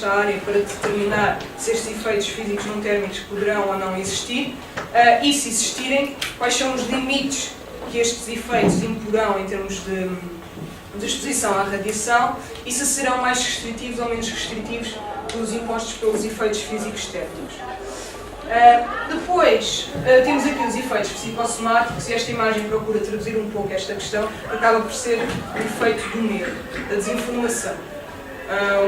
nesta área para determinar se estes efeitos físicos não térmicos poderão ou não existir e, se existirem, quais são os limites que estes efeitos imporão em termos de exposição à radiação e se serão mais restritivos ou menos restritivos dos impostos pelos efeitos físicos térmicos. Depois, temos aqui os efeitos psicossomáticos e esta imagem procura traduzir um pouco esta questão, que acaba por ser o efeito do medo, da desinformação.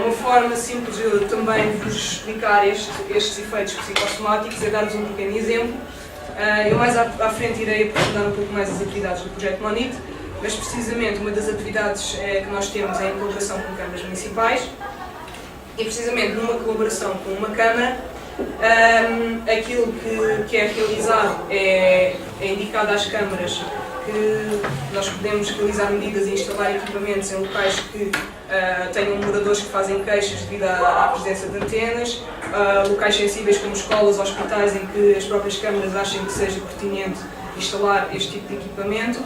Uma forma simples de também vos explicar estes efeitos psicossomáticos é dar-vos um pequeno exemplo. Eu mais à frente irei aprofundar um pouco mais as atividades do projeto MONIT, mas precisamente uma das atividades que nós temos é em colaboração com câmaras municipais e precisamente numa colaboração com uma câmara, aquilo que é realizado é indicado às câmaras que nós podemos realizar medidas e instalar equipamentos em locais que tenham moradores que fazem queixas devido à presença de antenas, locais sensíveis como escolas, hospitais, em que as próprias câmaras achem que seja pertinente instalar este tipo de equipamento.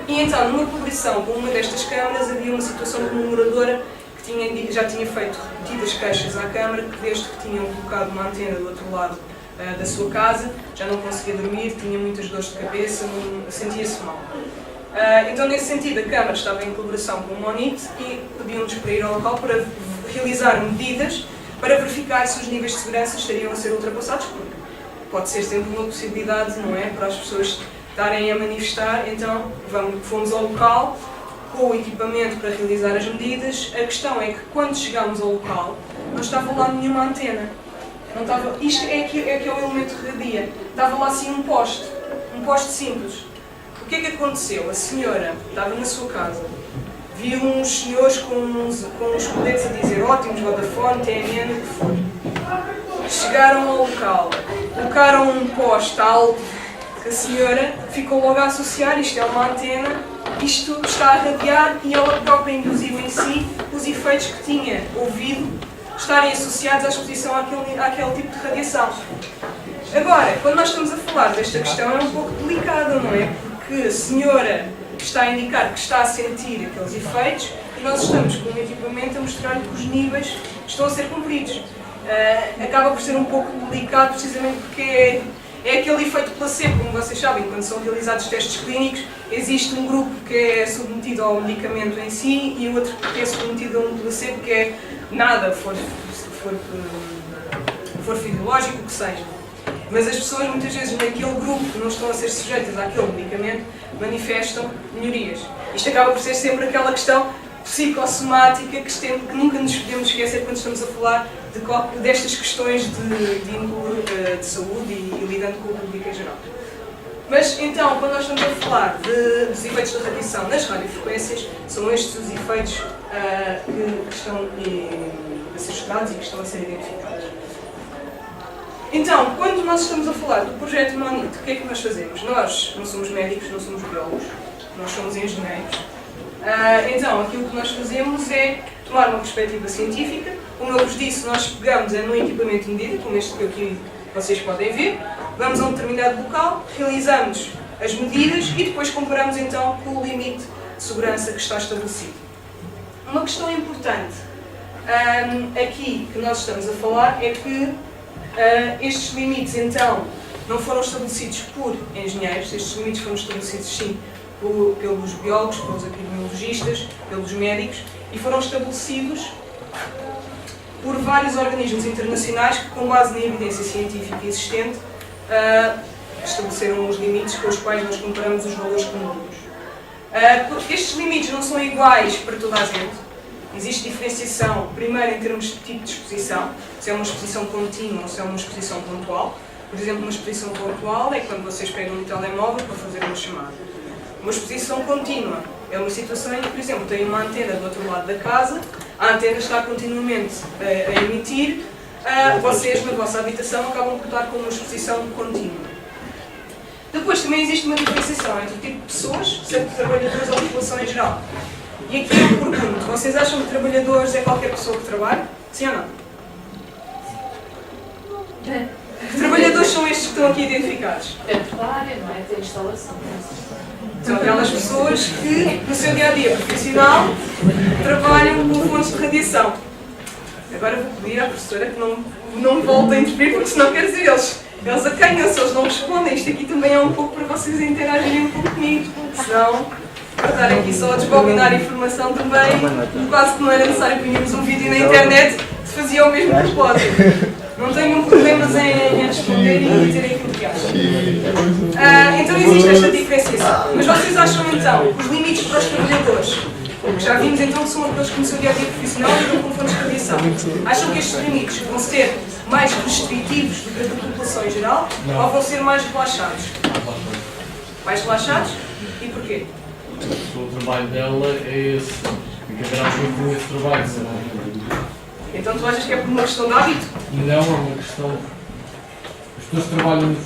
E então, numa colaboração com uma destas câmaras, havia uma situação de uma moradora que já tinha feito repetidas queixas à câmara, que desde que tinham colocado uma antena do outro lado da sua casa, já não conseguia dormir, tinha muitas dores de cabeça, sentia-se mal. Então, nesse sentido, a Câmara estava em colaboração com o MONIT e pediu-nos para ir ao local para realizar medidas para verificar se os níveis de segurança estariam a ser ultrapassados, porque pode ser sempre uma possibilidade, não é, para as pessoas estarem a manifestar. Então, fomos ao local com o equipamento para realizar as medidas. A questão é que, quando chegámos ao local, não estava lá nenhuma antena. Não estava, isto é que é o elemento de radia. Estava lá assim um poste simples. O que é que aconteceu? A senhora estava na sua casa, viu uns senhores com uns coletes a dizer ótimos, Vodafone, TNN, o que for. Chegaram ao local, colocaram um poste alto que a senhora ficou logo a associar, isto é uma antena, isto está a radiar, e ela própria induziu em si os efeitos que tinha ouvido estarem associados à exposição àquele tipo de radiação. Agora, quando nós estamos a falar desta questão, é um pouco delicada, não é? Porque a senhora está a indicar que está a sentir aqueles efeitos e nós estamos com um equipamento a mostrar-lhe que os níveis estão a ser cumpridos. Acaba por ser um pouco delicado, precisamente porque é aquele efeito placebo, como vocês sabem, quando são realizados testes clínicos, existe um grupo que é submetido ao medicamento em si e o outro que é submetido a um placebo que é nada, for fisiológico, o que seja. Mas as pessoas, muitas vezes, naquele grupo que não estão a ser sujeitas àquele medicamento, manifestam melhorias. Isto acaba por ser sempre aquela questão psicossomática que nunca nos podemos esquecer quando estamos a falar destas questões de índole de saúde e lidando com o público em geral. Mas, então, quando nós estamos a falar dos efeitos da radiação nas radiofrequências, são estes os efeitos que estão a ser estudados e que estão a ser identificados. Então, quando nós estamos a falar do projeto MONIT, o que é que nós fazemos? Nós não somos médicos, não somos biólogos, nós somos engenheiros. Então, aquilo que nós fazemos é tomar uma perspectiva científica. Como eu vos disse, nós pegamos num equipamento de medida, como este que aqui vocês podem ver, vamos a um determinado local, realizamos as medidas e depois comparamos então com o limite de segurança que está estabelecido. Uma questão importante aqui que nós estamos a falar é que estes limites então não foram estabelecidos por engenheiros, estes limites foram estabelecidos sim pelos biólogos, pelos epidemiologistas, pelos médicos e foram estabelecidos por vários organismos internacionais que, com base na evidência científica existente, estabeleceram os limites com os quais nós comparamos os valores comuns. Estes limites não são iguais para toda a gente. Existe diferenciação, primeiro, em termos de tipo de exposição, se é uma exposição contínua ou se é uma exposição pontual. Por exemplo, uma exposição pontual é quando vocês pegam um telemóvel para fazer uma chamada. Uma exposição contínua é uma situação em que, por exemplo, tem uma antena do outro lado da casa, a antena está continuamente a emitir, vocês na vossa habitação acabam por estar com uma exposição contínua. Depois também existe uma diferenciação entre o tipo de pessoas, seja trabalhadores ou população em geral. E aqui eu pergunto, vocês acham que trabalhadores é qualquer pessoa que trabalha? Sim ou não? Que trabalhadores são estes que estão aqui identificados? É toda a área, não é? Tem instalação. São aquelas pessoas que, no seu dia-a-dia profissional, trabalham com fontes de radiação. Agora vou pedir à professora que não me voltem a intervir, porque senão quer dizer eles acanham-se, eles não respondem. Isto aqui também é um pouco para vocês interagirem um pouco comigo, senão para estar aqui só a desbobinar informação também, quase que não era necessário. Punhamos um vídeo na internet que fazia o mesmo propósito. Não tenham problemas em responder e dizer aquilo que acham. Então existe esta diferenciação. Mas vocês acham então os limites para os trabalhadores, que já vimos então que são aqueles que no seu dia-a-dia profissional lidam com fontes de radiação, acham que estes limites vão ser mais restritivos do que a da população em geral ou vão ser mais relaxados? Mais relaxados? E porquê? O trabalho dela é esse. Fica grave com esse trabalho. Então tu achas que é por uma questão de hábito? Não, é uma questão. As pessoas que trabalham no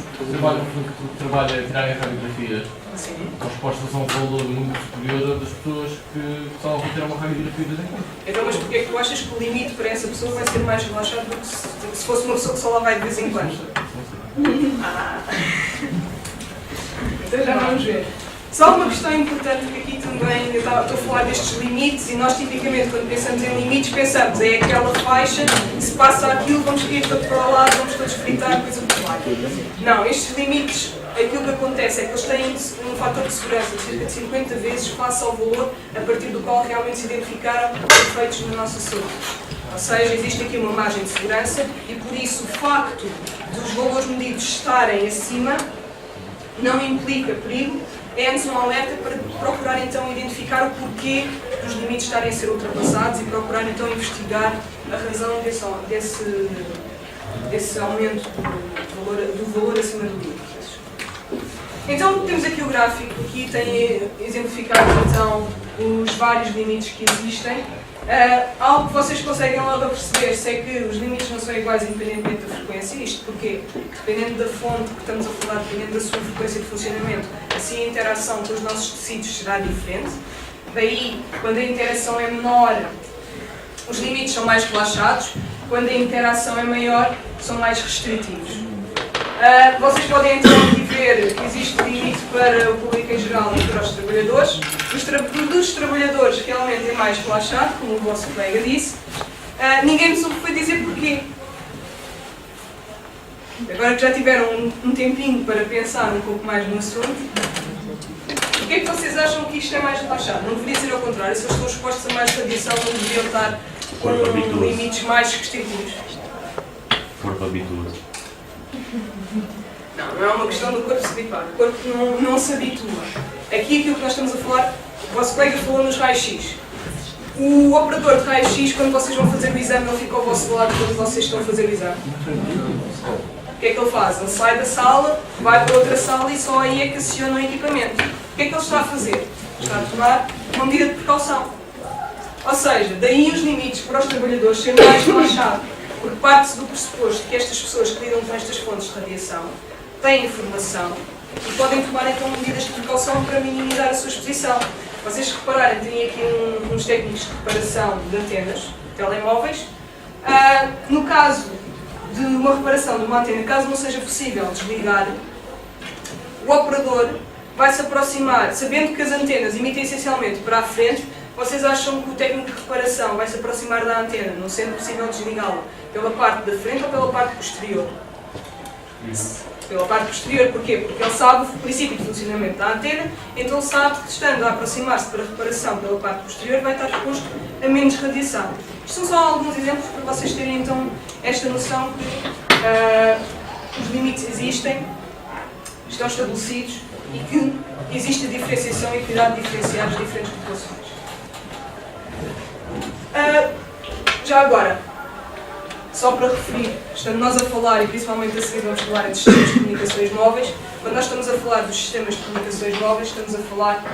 trabalho a tirarem radiografias. Sim. A resposta são um valor muito superior das pessoas que só vão tirar uma radiografia de vez em quando. Então, mas porquê é que tu achas que o limite para essa pessoa vai ser mais relaxado do que se fosse uma pessoa que só lá vai de vez em quando? Então já vamos ver. Só uma questão importante que aqui também, eu estou a falar destes limites e nós tipicamente quando pensamos em limites pensamos é aquela faixa, se passa aquilo vamos cair todos para o lado, vamos todos fritar, coisa por lá. Não, estes limites, aquilo que acontece é que eles têm um fator de segurança de cerca de 50 vezes face ao valor a partir do qual realmente se identificaram efeitos na nossa saúde. Ou seja, existe aqui uma margem de segurança e por isso o facto dos valores medidos estarem acima não implica perigo. É antes um alerta para procurar então identificar o porquê dos limites estarem a ser ultrapassados e procurar então investigar a razão desse aumento do valor acima do limite. Então temos aqui o gráfico, aqui tem exemplificado então os vários limites que existem. Algo que vocês conseguem logo perceber-se é que os limites não são iguais independentemente da frequência. Isto porque, dependendo da fonte que estamos a falar, dependendo da sua frequência de funcionamento, assim a interação com os nossos tecidos será diferente. Daí, quando a interação é menor, os limites são mais relaxados. Quando a interação é maior, são mais restritivos. Vocês podem então aqui ver que existe limite para o público em geral e para os trabalhadores. Dos trabalhadores realmente é mais relaxado, como o vosso colega disse. Ninguém me soube dizer porquê. Agora que já tiveram um tempinho para pensar um pouco mais no assunto, porquê é que vocês acham que isto é mais relaxado? Não deveria ser ao contrário, se eles estão expostos a mais radiação, não deveriam estar com limites mais restritivos. Corpo habitua. Não é uma questão do corpo se habituar. O corpo não se habitua. Aqui aquilo que nós estamos a falar, o vosso colega falou nos raios-x. O operador de raio-x, quando vocês vão fazer o exame, ele fica ao vosso lado quando vocês estão a fazer o exame. O que é que ele faz? Ele sai da sala, vai para outra sala e só aí é que aciona o equipamento. O que é que ele está a fazer? Está a tomar uma medida de precaução. Ou seja, daí os limites para os trabalhadores serem mais relaxados, porque parte-se do pressuposto que estas pessoas que lidam com estas fontes de radiação têm informação e podem tomar então medidas de precaução para minimizar a sua exposição. Vocês repararem, têm aqui uns técnicos de reparação de antenas, telemóveis. No caso de uma reparação de uma antena, caso não seja possível desligar, o operador vai se aproximar, sabendo que as antenas emitem essencialmente para a frente. Vocês acham que o técnico de reparação vai se aproximar da antena, não sendo possível desligá-la, pela parte da frente ou pela parte posterior? Pela parte posterior, porquê? Porque ele sabe o princípio de funcionamento da antena, então ele sabe que estando a aproximar-se para a reparação pela parte posterior vai estar exposto a menos radiação. Isto são só alguns exemplos para vocês terem então esta noção que os limites existem, estão estabelecidos e que existe a diferenciação e cuidado de diferenciar as diferentes populações. Já agora, só para referir, estando nós a falar, e principalmente a seguir vamos falar de sistemas de comunicações móveis, quando nós estamos a falar dos sistemas de comunicações móveis, estamos a falar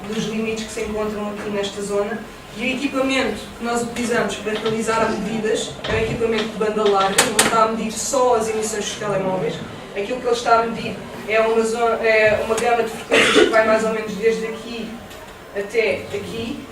dos limites que se encontram aqui nesta zona, e o equipamento que nós utilizamos para realizar medidas é um equipamento de banda larga, não está a medir só as emissões dos telemóveis. Aquilo que ele está a medir é uma gama de frequências que vai mais ou menos desde aqui até aqui.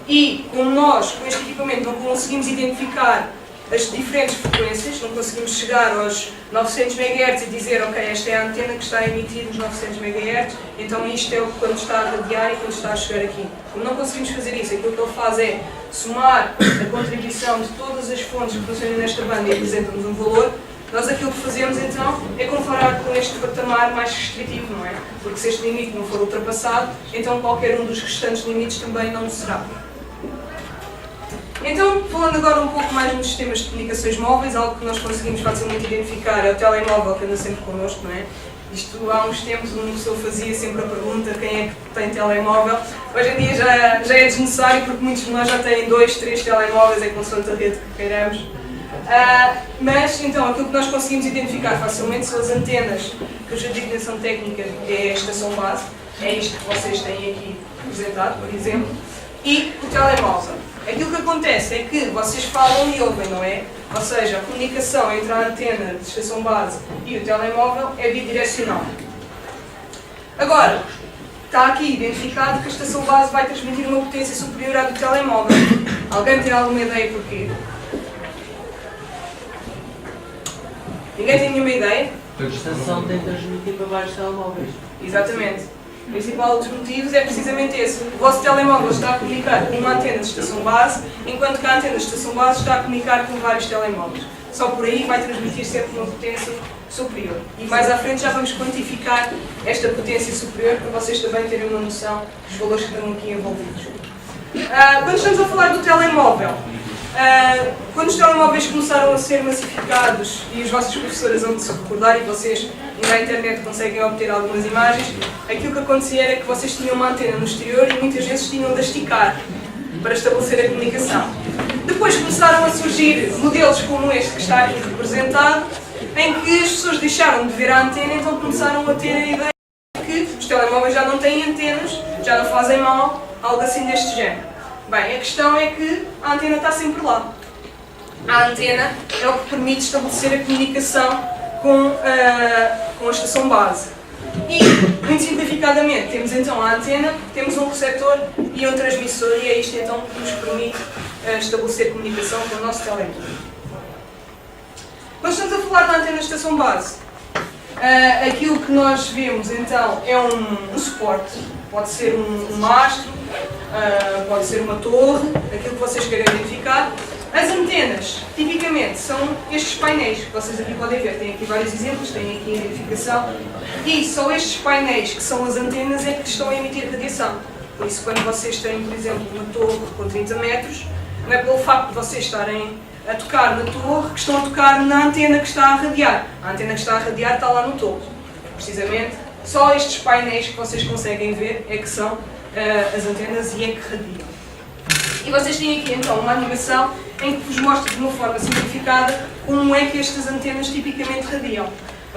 E como nós, com este equipamento, não conseguimos identificar as diferentes frequências, não conseguimos chegar aos 900 MHz e dizer, ok, esta é a antena que está a emitir os 900 MHz, então isto é o quando está a radiar e quando está a chegar aqui. Como não conseguimos fazer isso, aquilo que ele faz é somar a contribuição de todas as fontes que funcionam nesta banda e apresentam-nos um valor. Nós aquilo que fazemos então é comparar com este patamar mais restritivo, não é? Porque se este limite não for ultrapassado, então qualquer um dos restantes limites também não será. Então, falando agora um pouco mais nos sistemas de comunicações móveis, algo que nós conseguimos facilmente identificar é o telemóvel que anda sempre connosco, não é? Isto há uns tempos uma pessoa fazia sempre a pergunta quem é que tem telemóvel. Hoje em dia já é desnecessário porque muitos de nós já têm 2, 3 telemóveis, é consoante a rede que queiramos. Mas então aquilo que nós conseguimos identificar facilmente são as antenas, cuja designação técnica é a estação base, é isto que vocês têm aqui representado, por exemplo, e o telemóvel. Aquilo que acontece é que vocês falam e ouvem, não é? Ou seja, a comunicação entre a antena de estação base e o telemóvel é bidirecional. Agora, está aqui identificado que a estação base vai transmitir uma potência superior à do telemóvel. Alguém tem alguma ideia porquê? Ninguém tem nenhuma ideia? A estação tem de transmitir para vários telemóveis. Exatamente. O principal dos motivos é precisamente esse. O vosso telemóvel está a comunicar com uma antena de estação base, enquanto que a antena de estação base está a comunicar com vários telemóveis. Só por aí vai transmitir sempre uma potência superior. E mais à frente já vamos quantificar esta potência superior para vocês também terem uma noção dos valores que estão aqui envolvidos. Quando estamos a falar do telemóvel, quando os telemóveis começaram a ser massificados e os vossos professores vão se recordar e vocês na internet conseguem obter algumas imagens, aquilo que acontecia era que vocês tinham uma antena no exterior e muitas vezes tinham de esticar para estabelecer a comunicação. Depois começaram a surgir modelos como este que está aqui representado, em que as pessoas deixaram de ver a antena e então começaram a ter a ideia de que os telemóveis já não têm antenas, já não fazem mal, algo assim deste género. Bem, a questão é que a antena está sempre lá. A antena é o que permite estabelecer a comunicação com a estação base. E, muito simplificadamente, temos então a antena, temos um receptor e um transmissor, e é isto então que nos permite estabelecer comunicação com o nosso telemóvel. Quando estamos a falar da antena de estação base, aquilo que nós vemos então é um suporte. Pode ser um mastro, pode ser uma torre, aquilo que vocês querem identificar. As antenas, tipicamente, são estes painéis que vocês aqui podem ver. Tem aqui vários exemplos, tem aqui a identificação. E só estes painéis, que são as antenas, é que estão a emitir radiação. Por isso, quando vocês têm, por exemplo, uma torre com 30 metros, não é pelo facto de vocês estarem a tocar na torre que estão a tocar na antena que está a radiar. A antena que está a radiar está lá no topo. Precisamente, só estes painéis que vocês conseguem ver é que são as antenas e é que radiam. E vocês têm aqui então uma animação em que vos mostra de uma forma simplificada como é que estas antenas tipicamente radiam.